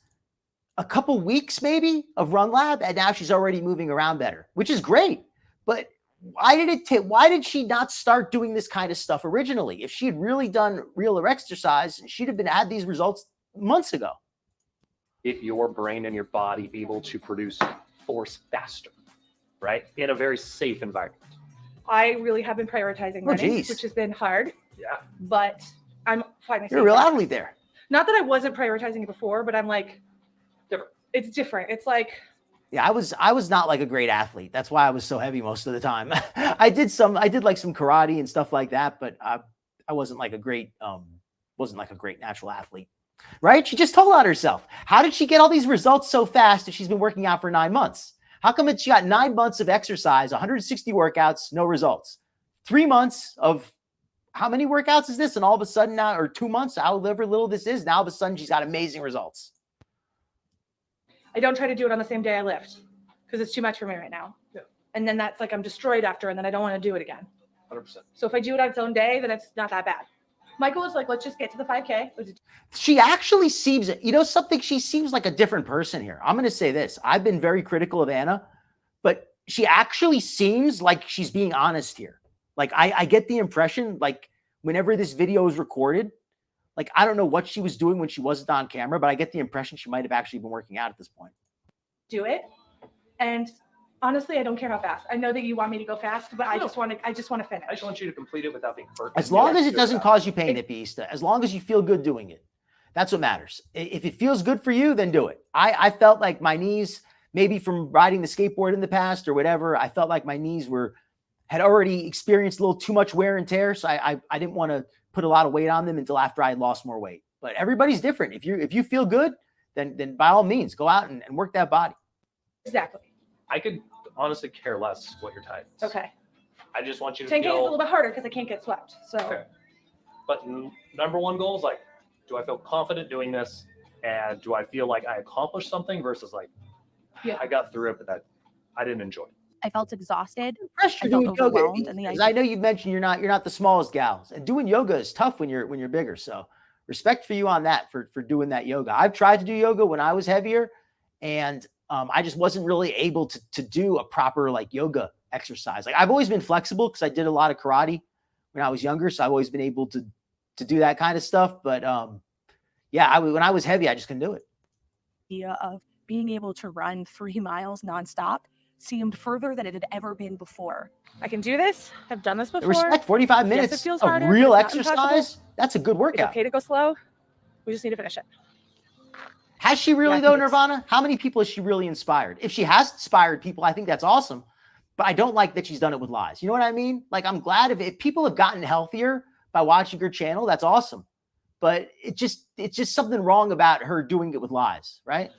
A couple weeks maybe of Run Lab, and now she's already moving around better, which is great. But why did she not start doing this kind of stuff originally? If she had really done real exercise, she'd have had these results months ago. Get your brain and your body able to produce force faster, right? In a very safe environment. I really have been prioritizing running, geez. which has been hard. Yeah. But I'm finding You're a real athlete there. Not that I wasn't prioritizing it before, but I'm Different. It's different. It's Yeah, I was not a great athlete. That's why I was so heavy most of the time. I did some karate and stuff like that, but I wasn't a great natural athlete. Right? She just told on herself. How did she get all these results so fast if she's been working out for 9 months? How come she got 9 months of exercise, 160 workouts, no results? 3 months of how many workouts is this? And all of a sudden now, or 2 months, however little this is, now all of a sudden she's got amazing results. I don't try to do it on the same day I lift because it's too much for me right now. Yeah. And then that's I'm destroyed after, and then I don't want to do it again. 100%. So if I do it on its own day, then it's not that bad. Michael is let's just get to the 5K. She actually seems, something, she seems like a different person here. I'm going to say this. I've been very critical of Anna, but she actually seems like she's being honest here. I get the impression, whenever this video is recorded, I don't know what she was doing when she wasn't on camera, but I get the impression she might have actually been working out at this point. Do it. And honestly, I don't care how fast. I know that you want me to go fast, but I just want to finish. I just want you to complete it without being hurt. As long as it doesn't cause you pain, Ipista, as long as you feel good doing it, that's what matters. If it feels good for you, then do it. I felt like my knees, maybe from riding the skateboard in the past or whatever, I felt like my knees had already experienced a little too much wear and tear. So I didn't want to put a lot of weight on them until after I had lost more weight. But everybody's different. If you feel good, then by all means, go out and work that body. Exactly. I could honestly care less what your type is. Okay. I just want you to 10K is a feel. little bit harder because I can't get swept. So. Okay. But number one goal is do I feel confident doing this, and do I feel like I accomplished something versus yeah, I got through it, but that I didn't enjoy it. I felt exhausted. Pressure I felt doing overwhelmed, yoga. and the Because I know you mentioned you're not the smallest gals, and doing yoga is tough when you're bigger. So respect for you on that for doing that yoga. I've tried to do yoga when I was heavier, and I just wasn't really able to do a proper yoga exercise. I've always been flexible because I did a lot of karate when I was younger, so I've always been able to do that kind of stuff. But when I was heavy, I just couldn't do it. Idea of being able to run 3 miles nonstop seemed further than it had ever been before. I can do this. I've done this before. Respect 45 minutes Yes, it feels of harder, real but it's not exercise. impossible. That's a good It's workout. okay to go slow. We just need to finish it. Has she really Yeah, I though, think it's- Nirvana? How many people has she really inspired? If she has inspired people, I think that's awesome. But I don't like that she's done it with lies. You know what I mean? Like, I'm glad if people have gotten healthier by watching her channel, that's awesome. But it's just something wrong about her doing it with lies, right?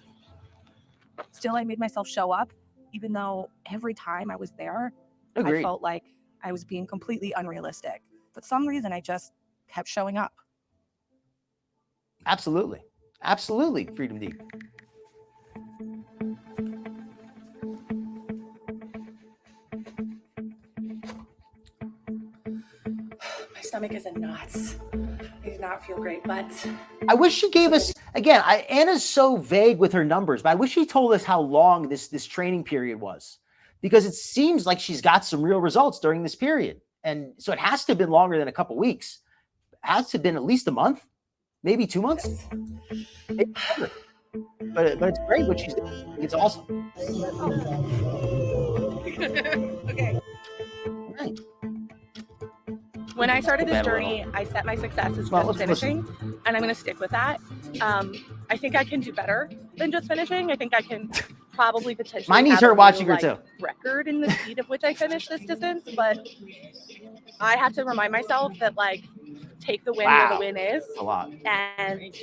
Still, I made myself show up, even though every time I was there, Agreed. I felt like I was being completely unrealistic. For some reason, I just kept showing up. Absolutely. Absolutely, Freedom Deep. My stomach is in knots. I do not feel great, but I wish she gave us, again, Anna's so vague with her numbers, but I wish she told us how long this training period was, because it seems like she's got some real results during this period. And so it has to have been longer than a couple weeks. It has to have been at least a month, maybe 2 months. Maybe longer. But it's great what she's doing. It's awesome. okay. Right. When I started this journey, I set my success as just finishing, and I'm going to stick with that. I think I can do better than just finishing. I think I can probably potentially Mine needs have her a watching new, her too. record in the speed of which I finish this distance, but I have to remind myself that, like, take the win where the win is. A lot. And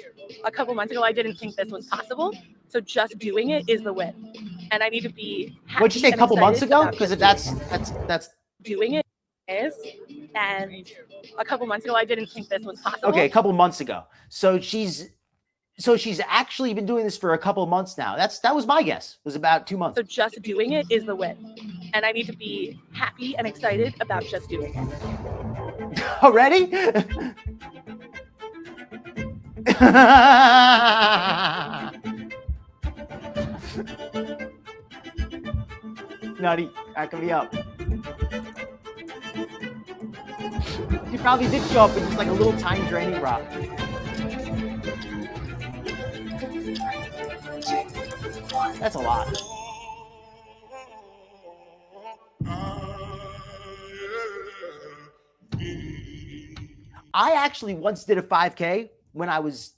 a couple months ago, I didn't think this was possible. So just doing it is the win. And I need to be happy. What'd you say a and couple months excited ago? about Because just that's doing it is. And a couple months ago, I didn't think this was possible. okay, a couple months ago. So she's actually been doing this for a couple months now. That was my guess. It was about 2 months. So just doing it is the win. And I need to be happy and excited about just doing it. Already? Nutty, cracking me up. You probably did show up with just like a little time draining rock. That's a lot. I actually once did a 5K when I was,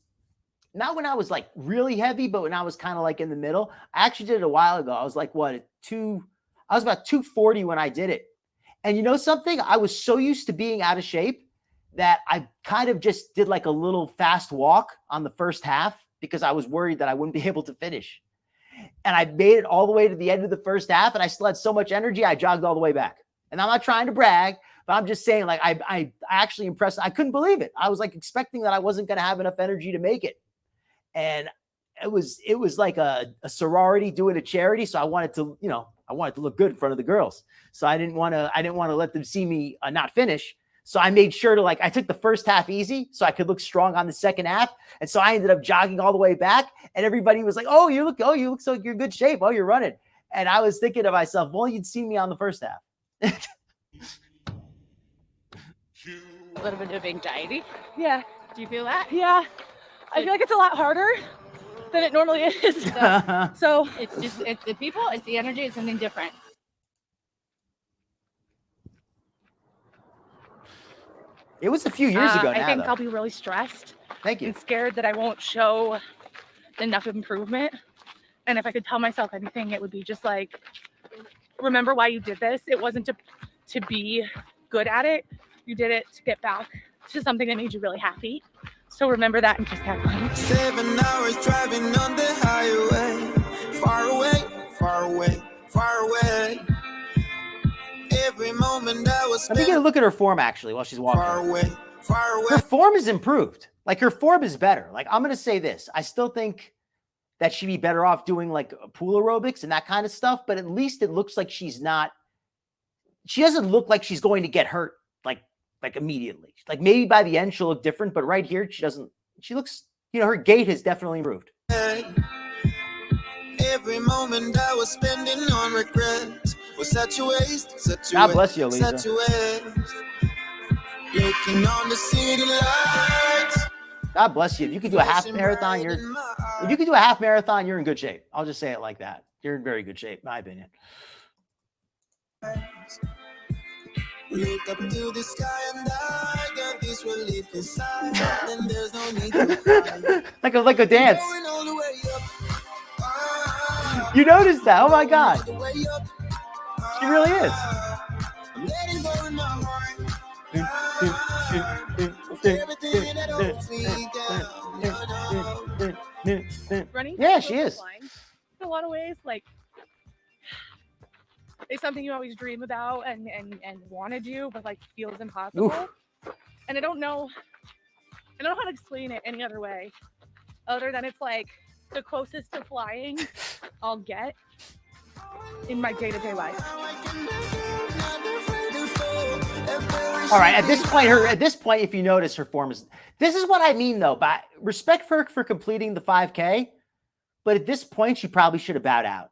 not when I was like really heavy, but when I was kind of like in the middle. I actually did it a while ago. I was like, I was about 240 when I did it. And you know something? I was so used to being out of shape that I kind of just did like a little fast walk on the first half because I was worried that I wouldn't be able to finish. And I made it all the way to the end of the first half, and I still had so much energy, I jogged all the way back. And I'm not trying to brag, but I'm just saying, like, I actually impressed. I couldn't believe it. I was like expecting that I wasn't going to have enough energy to make it. And it was like a sorority doing a charity. So I wanted to look good in front of the girls. So I didn't want to let them see me not finish. So I made sure to I took the first half easy so I could look strong on the second half. And so I ended up jogging all the way back, and everybody was like, you look so you're in good shape. Oh, you're running. And I was thinking to myself, well, you'd see me on the first half. A little bit of anxiety. Yeah. Do you feel that? Yeah. I feel like it's a lot harder than it normally is. So it's the people, it's the energy, it's something different. It was a few years ago now, I think though. I'll be really stressed. Thank you. And scared that I won't show enough improvement. And if I could tell myself anything, it would be just like, remember why you did this. It wasn't to be good at it. You did it to get back to something that made you really happy. So remember that and just have fun. 7 hours driving on the highway. Far away, far away, far away. Every moment I was Let me get a look at her form actually while she's walking. Far away, far away. Her form is improved. Like, her form is better. Like, I'm going to say this. I still think that she'd be better off doing like pool aerobics and that kind of stuff. But at least it looks like she doesn't look like she's going to get hurt like immediately. Like, maybe by the end she'll look different, but right here she looks, her gait has definitely improved. Every moment I was spending on regret was such a waste, God bless you, Lisa. such a waste. Looking on the city lights. God bless you. If you could do a half marathon, you're in good shape. I'll just say it like that. You're in very good shape, in my opinion. Look up to the sky and I got this relief inside. And there's no need to like a dance. Going all the way up You noticed that? Oh my God. She really is. Running. Yeah, she is. In a lot of ways, like it's something you always dream about and want to do, but like feels impossible. Oof. And I don't know how to explain it any other way, other than it's like the closest to flying I'll get in my day-to-day life. All right, at this point, if you notice, her form is. This is what I mean, though. By respect for her for completing the 5K, but at this point, she probably should have bowed out,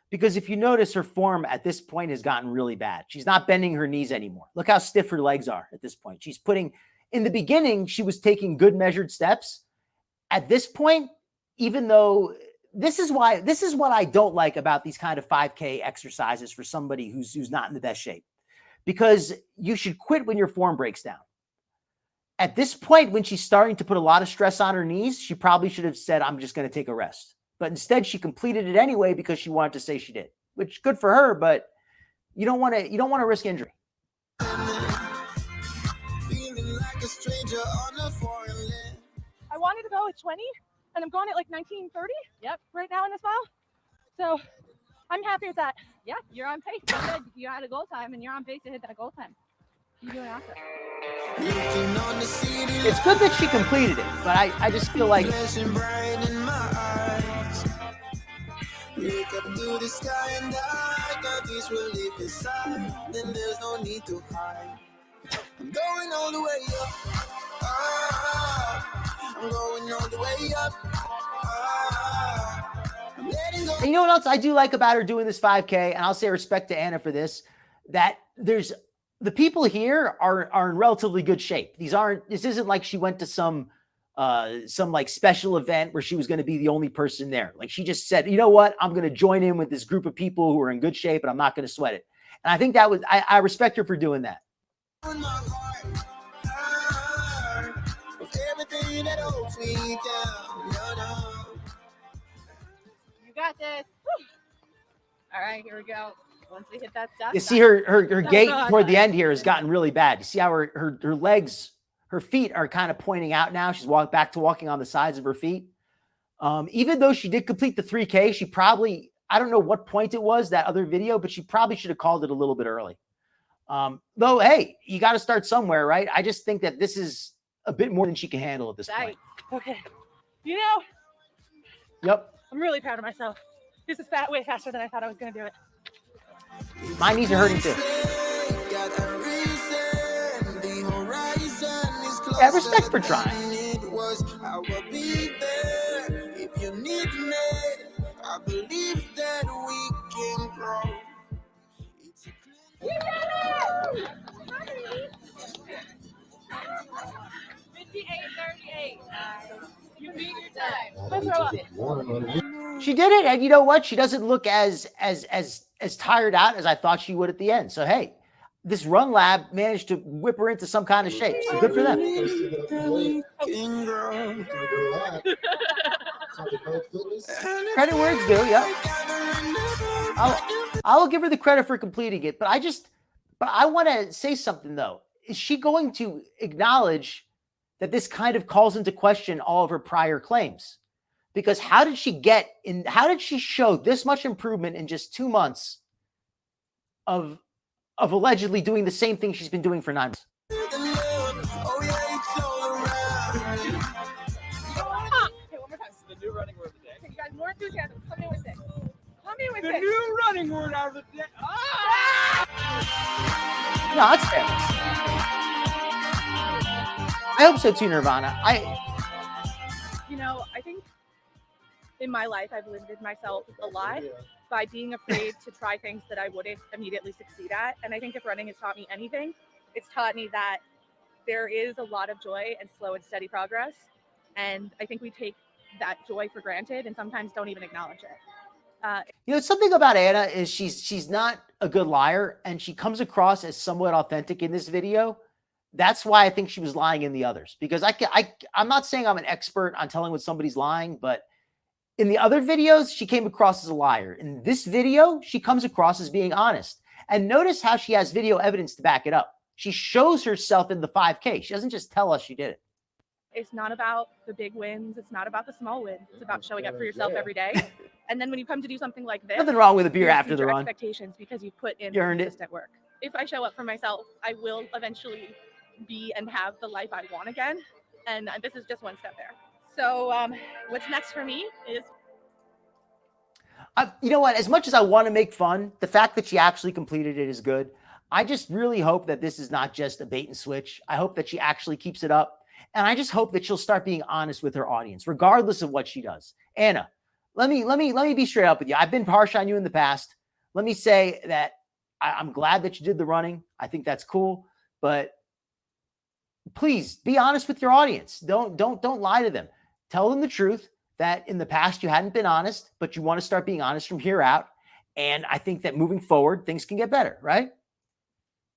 because if you notice, her form at this point has gotten really bad. She's not bending her knees anymore. Look how stiff her legs are at this point. She's putting. In the beginning, she was taking good measured steps. At this point, even though this is what I don't like about these kind of 5K exercises for somebody who's not in the best shape, because you should quit when your form breaks down. At this point, when she's starting to put a lot of stress on her knees, she probably should have said, I'm just going to take a rest. But instead, she completed it anyway because she wanted to say she did, which good for her, but you don't want to risk injury. I wanted to go at 20, and I'm going at like 19:30. Yep, right now in this mile. So I'm happy with that. Yeah, you're on pace. You said you had a goal time, and you're on pace to hit that goal time. You're doing awesome. It's good that she completed it, but I just feel like. Look up to the sky and I got this relief inside. Then there's no need to hide. I'm going all the way up. I'm going all the way up. I'm letting go. And you know what else I do like about her doing this 5K? And I'll say respect to Anna for this, that there's the people here are in relatively good shape. This isn't like she went to some like special event where she was going to be the only person there. Like she just said, you know what? I'm going to join in with this group of people who are in good shape and I'm not going to sweat it. And I think I respect her for doing that. You got this. Woo. All right, here we go. Once we hit that stop. You see her gait toward the end here has gotten really bad. You see how her legs, her feet are kind of pointing out now. She's back to walking on the sides of her feet. Even though she did complete the 3K, she probably, I don't know what point it was, that other video, but she probably should have called it a little bit early. Though, hey, you got to start somewhere, right? I just think that this is a bit more than she can handle at this point. Okay. You know, Yep. I'm really proud of myself. This is way faster than I thought I was going to do it. My knees are hurting too. Yeah, respect for trying. I believe that we can grow. You did it! 58:38. You beat your time. She did it, and you know what? She doesn't look as tired out as I thought she would at the end. So hey, this run lab managed to whip her into some kind of shape. So good for them. Credit where it's due. Yeah, I will give her the credit for completing it. But I want to say something though. Is she going to acknowledge that this kind of calls into question all of her prior claims? Because how did she show this much improvement in just 2 months of allegedly doing the same thing she's been doing for 9 months? The new running word of the day. You guys, more enthusiasm. Come in with it. Come in with The it. new running word of the day. No, that's fair. I hope so too, Nirvana. You know, I think in my life I've limited myself a lot by being afraid to try things that I wouldn't immediately succeed at. And I think if running has taught me anything, it's taught me that there is a lot of joy and slow and steady progress. And I think we take that joy for granted and sometimes don't even acknowledge it. You know, something about Anna is she's not a good liar, and she comes across as somewhat authentic in this video. That's why I think she was lying in the others, because I'm not saying I'm an expert on telling when somebody's lying, but In the other videos, she came across as a liar. In this video, she comes across as being honest. And notice how she has video evidence to back it up. She shows herself in the 5K. She doesn't just tell us she did it. It's not about the big wins. It's not about the small wins. It's about showing up for yourself every day. And then when you come to do something like this, Nothing wrong with a beer you after exceed the your run. expectations because you put in You earned it. consistent work. If I show up for myself, I will eventually be and have the life I want again. And this is just one step there. So what's next for me is You know what? As much as I want to make fun, the fact that she actually completed it is good. I just really hope that this is not just a bait and switch. I hope that she actually keeps it up. And I just hope that she'll start being honest with her audience, regardless of what she does. Anna, let me be straight up with you. I've been harsh on you in the past. Let me say that I'm glad that you did the running. I think that's cool. But please be honest with your audience. Don't lie to them. Tell them the truth that in the past you hadn't been honest, but you want to start being honest from here out. And I think that moving forward, things can get better, right?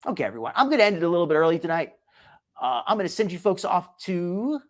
Okay, everyone. I'm going to end it a little bit early tonight. I'm going to send you folks off to